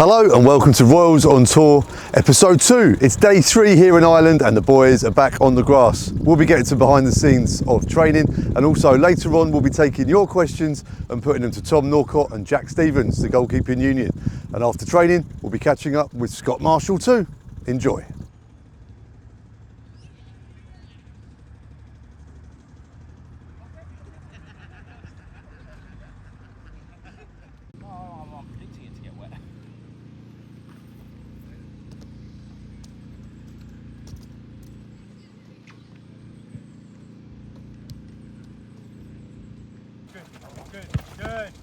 Hello and welcome to Royals on Tour, episode 2. It's day 3 here in Ireland and the boys are back on the grass. We'll be getting to behind the scenes of training, and also later on we'll be taking your questions and putting them to Tom Norcott and Jack Stevens, the Goalkeeping Union. And after training, we'll be catching up with Scott Marshall too. Enjoy.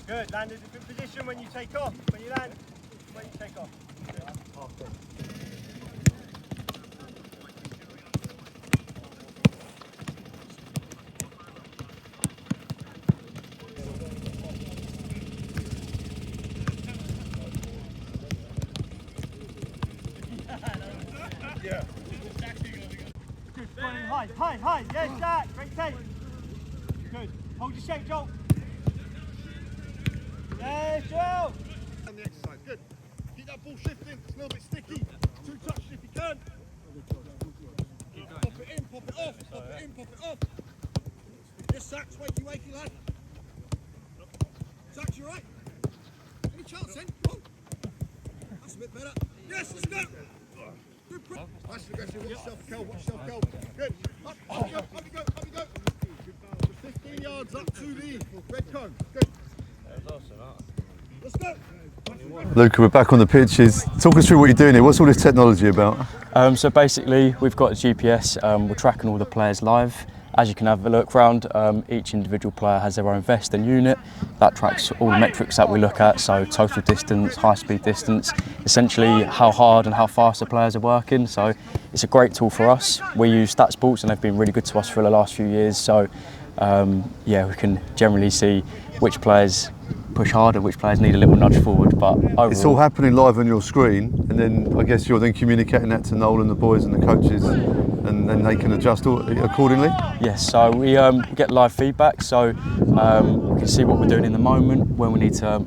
Good. Land in a good position when you take off. When you land, when you take off. Yeah. Good. High. Yes, Jack. Great take. Good. Hold your shape, Joel. Yes, Joel. And the exercise. Good. Keep that ball shifting. It's a little bit sticky. 2 touches if you can. Pop it in, pop it off. Pop it in, pop it off. Yes, Sax. Wakey, lad. Sax, you right? Any chance then? Come on. That's a bit better. Yes, let's go. Good. Nice and aggressive. Watch yourself, Kel. Good. Up you go. 15 yards up to the red cone. Good. Let's go. Luca, we're back on the pitches. Talk us through what you're doing here. What's all this technology about? So basically we've got GPS, we're tracking all the players live. As you can have a look around, each individual player has their own vest and unit. That tracks all the metrics that we look at, so total distance, high speed distance, essentially how hard and how fast the players are working. So it's a great tool for us. We use Stat Sports and they've been really good to us for the last few years. So yeah, we can generally see which players push harder, which players need a little nudge forward, but overall, It's all happening live on your screen, and then I guess you're then communicating that to Noel and the boys and the coaches, and then they can adjust accordingly? yes, so we get live feedback, so we can see what we're doing in the moment, when we need to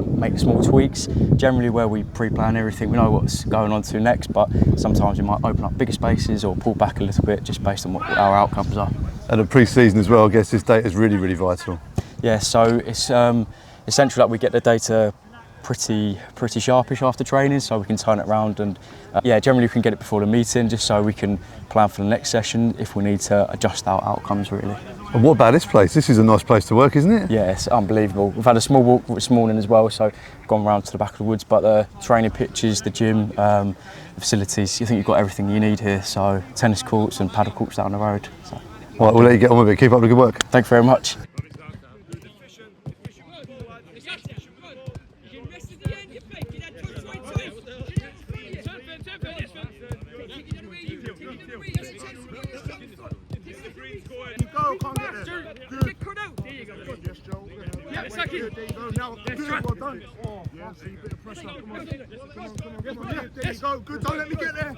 make small tweaks. Generally where we pre-plan everything, we know what's going on to next, but sometimes we might open up bigger spaces or pull back a little bit just based on what our outcomes are. And the pre-season as well, I guess this data is really vital. Yeah, so it's essential that we get the data pretty sharpish after training, so we can turn it around, and yeah, generally we can get it before the meeting just so we can plan for the next session if we need to adjust our outcomes really. And what about this place? This is a nice place to work, isn't it? Yeah, it's unbelievable. We've had a small walk this morning as well, so gone round to the back of the woods, but the training pitches, the gym, the facilities, I think you've got everything you need here, so tennis courts and paddle courts down the road. So. Right, we'll let you get on with it. Keep up the good work. Thank you very much. Good, don't let me get there.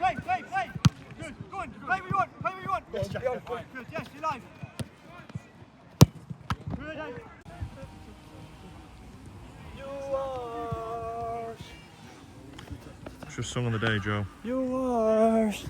Play. Good, go on. Play what you want. Yes, Jack. Good, yes, you're live. Good, What's your song on the day, Joe? Yours.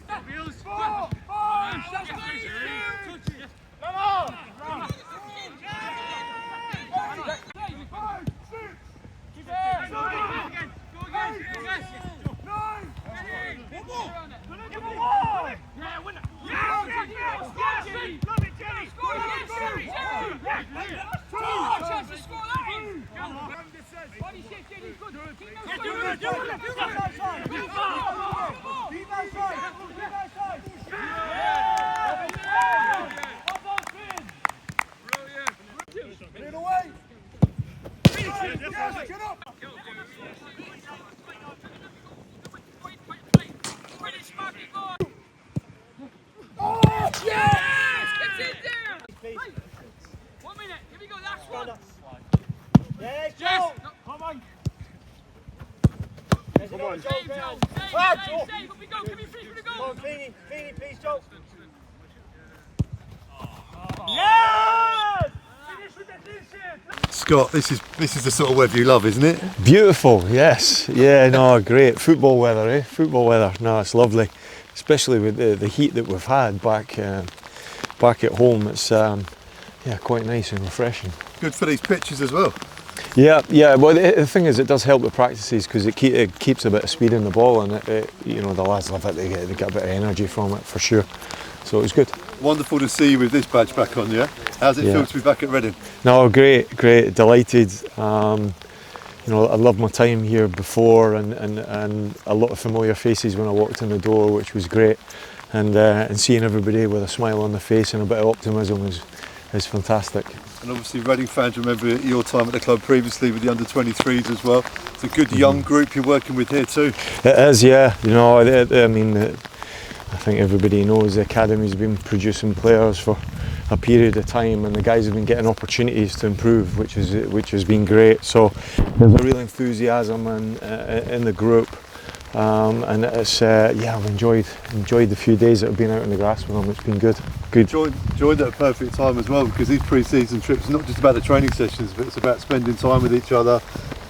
Come on! Yes, Joe! Come on! Come on, Joe! Save! Up we go! Give me free for the goal! Come on, Feeny, please, Joe! Yeah! Scott, this is the sort of weather you love, isn't it? Beautiful, yes. Yeah, no, great. Football weather, eh? Football weather. No, it's lovely. Especially with the heat that we've had back at home. It's quite nice and refreshing. Good for these pitches as well. Yeah. Well, the thing is, it does help with practices because it keeps a bit of speed in the ball, and the lads love it. They get a bit of energy from it for sure. So it was good. Wonderful to see you with this badge back on, yeah? How's it feel to be back at Reading? No, great, delighted. I loved my time here before, and a lot of familiar faces when I walked in the door, which was great. And seeing everybody with a smile on their face and a bit of optimism is fantastic. And obviously Reading fans remember your time at the club previously with the under-23s as well. It's a good young group you're working with here too. It is, yeah. I think everybody knows the academy's been producing players for a period of time, and the guys have been getting opportunities to improve, which has been great. So there's a real enthusiasm in the group, and it's I've enjoyed the few days that I've been out on the grass with them. It's been good. Joined at a perfect time as well, because these pre-season trips are not just about the training sessions, but it's about spending time with each other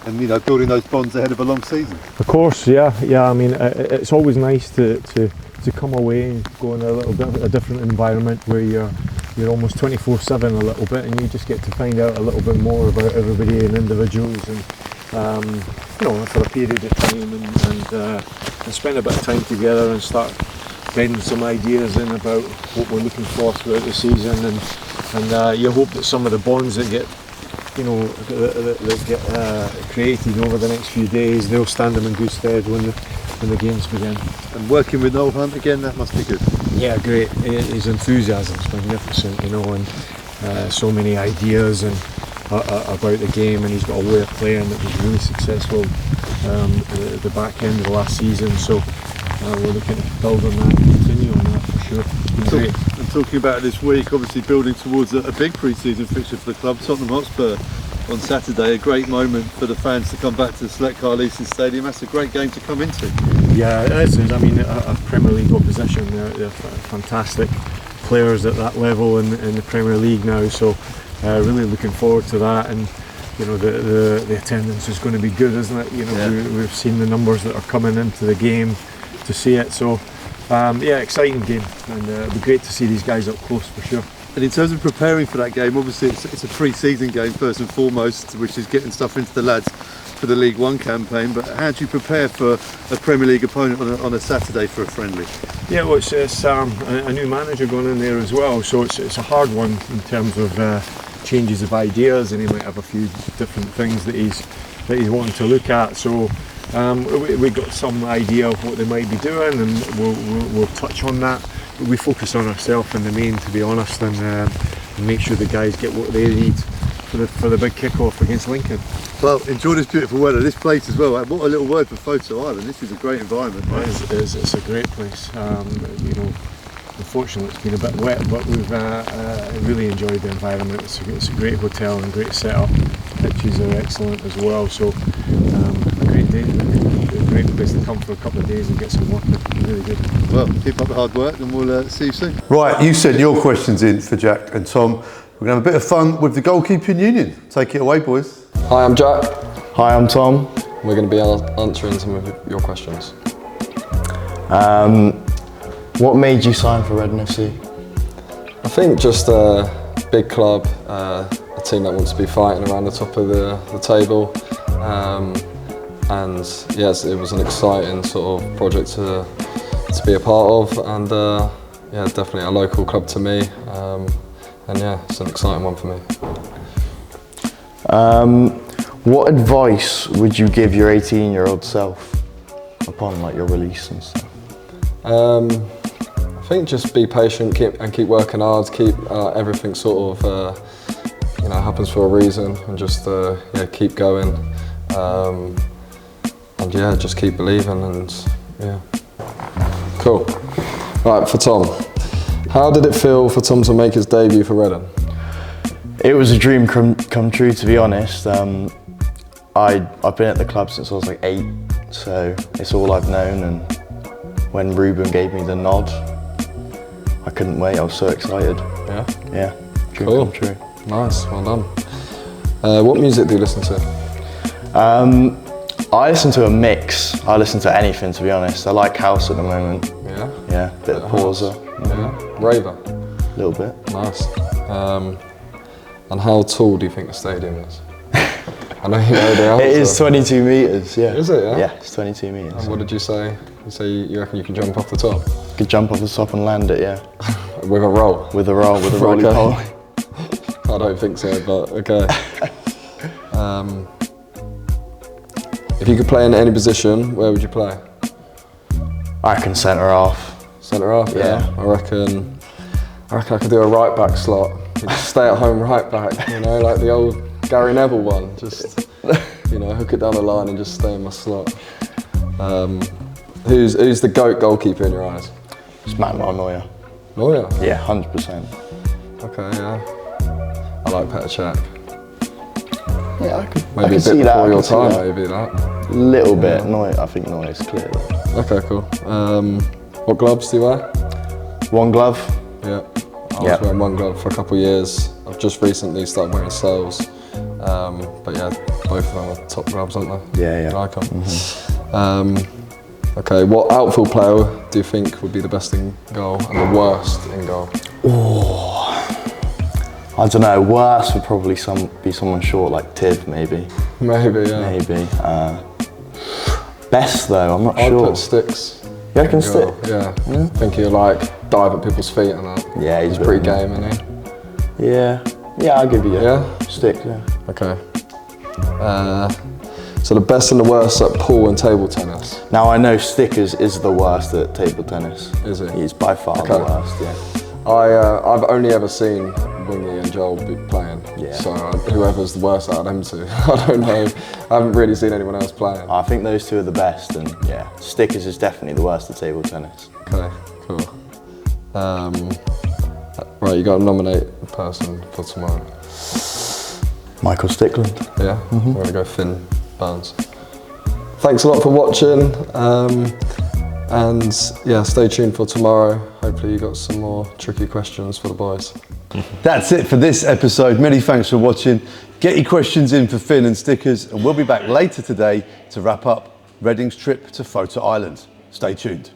and building those bonds ahead of a long season. Of course, yeah. I mean, it's always nice to come away and go in a little bit of a different environment where you're almost 24/7 a little bit, and you just get to find out a little bit more about everybody and individuals, and for a period of time, and spend a bit of time together and start bedding some ideas in about what we're looking for throughout the season, and you hope that some of the bonds that get created over the next few days, they'll stand them in good stead when the games begin. And working with Noel Hunt again, that must be good. Yeah, great. His enthusiasm's magnificent, and so many ideas and about the game, and he's got a way of playing that was really successful at the back end of the last season. So we're looking to build on that and continue on that for sure. Great. And talking about this week, obviously building towards a big pre-season fixture for the club, Tottenham Hotspur on Saturday. A great moment for the fans to come back to the Select Car Leasing Stadium. That's a great game to come into. Yeah, it is. I mean, a Premier League opposition. They're fantastic players at that level in the Premier League now. So really looking forward to that. And the attendance is going to be good, isn't it? We've seen the numbers that are coming into the game to see it. So exciting game, and it'll be great to see these guys up close for sure. And in terms of preparing for that game, obviously it's a pre-season game first and foremost, which is getting stuff into the lads for the League One campaign. But how do you prepare for a Premier League opponent on a Saturday for a friendly? Yeah, well, it's a new manager going in there as well, so it's a hard one in terms of changes of ideas, and he might have a few different things that he's wanting to look at. So we got some idea of what they might be doing, and we'll touch on that. We focus on ourselves in the main, to be honest, and make sure the guys get what they need for the big kick-off against Lincoln. Well, enjoy this beautiful weather, this place as well. What a little word for Photo Island. This is a great environment, right? It's a great place. Unfortunately it's been a bit wet, but we've really enjoyed the environment. It's a great hotel and great setup. Pitches are excellent as well, so a great day. A great place to come for a couple of days and get some work in. Really good. Well, keep up the hard work, and we'll see you soon. Right, you sent your questions in for Jack and Tom. We're going to have a bit of fun with the Goalkeeping Union. Take it away, boys. Hi, I'm Jack. Hi, I'm Tom. We're going to be answering some of your questions. What made you sign for Reading FC? I think just a big club, a team that wants to be fighting around the top of the table. And yes, it was an exciting sort of project to be a part of, and definitely a local club to me. And yeah, it's an exciting one for me. What advice would you give your 18-year-old self upon your release and stuff? I think just be patient, keep working hard, keep everything sort of happens for a reason, and just keep going, and just keep believing, and cool. Right, for Tom, how did it feel for Tom to make his debut for Reading? It was a dream come true, to be honest. I've been at the club since I was 8, so it's all I've known, and when Ruben gave me the nod, I couldn't wait. I was so excited. Yeah? Yeah, dream cool. come true. Nice, well done. What music do you listen to? I listen to a mix. I listen to anything, to be honest. I like house at the moment. Yeah? Yeah, bit of pauser. Yeah? Raver? A little bit. Nice. And how tall do you think the stadium is? I know you know the answer. It is 22 metres, yeah. Is it, yeah? Yeah, it's 22 metres. And what did you say? You say you reckon you can jump off the top? Could jump off the top and land it, yeah. With a roll? With a roll, with a rolly Okay. pole. I don't think so, but okay. If you could play in any position, where would you play? I reckon centre half. Centre half? Yeah. I reckon I could do a right back slot. You just stay at home right back, you know, like the old Gary Neville one. Just, you know, hook it down the line and just stay in my slot. Who's the GOAT goalkeeper in your eyes? It's Manuel Neuer. Neuer? Yeah, 100%. Okay, yeah. I like Petr Cech. Yeah, I could Maybe a bit see that. before I your could see time, that. maybe that. Little bit. Neuer, I think Neuer's clear. Okay, cool. What gloves do you wear? One glove. Yeah. I was Yeah. wearing one glove for a couple of years. I've just recently started wearing soles. But yeah, both of them are top gloves, aren't they? Yeah, yeah. I like them. Okay, what outfield player do you think would be the best in goal and the worst in goal? I don't know, worst would probably be someone short like Tib, maybe. Maybe, yeah. Maybe. Best though, I'm not I'd sure. put Sticks. You reckon in goal, Stick? Yeah. I think he'll like dive at people's feet and that. Yeah, he's a bit pretty more- game, isn't he? Yeah. Yeah, I'll give you a Yeah? Stick, yeah. Okay. So the best and the worst at pool and table tennis, Now I know Stickers is the worst at table tennis. is it? He's by far the Okay. worst, yeah. I've only ever seen Wingy and Joel be playing, Yeah. so whoever's the worst out of them two, I don't know. I haven't really seen anyone else playing. I think those two are the best, and yeah, Stickers is definitely the worst at table tennis. Okay, cool. Right, you got to nominate a person for tomorrow. Michael Stickland. Yeah, we're gonna go Finn Burns. Thanks a lot for watching, and yeah, stay tuned for tomorrow. Hopefully you got some more tricky questions for the boys. That's it for this episode. Many thanks for watching. Get your questions in for Finn and Stickers, and we'll be back later today to wrap up Reading's trip to Photo Island. Stay tuned.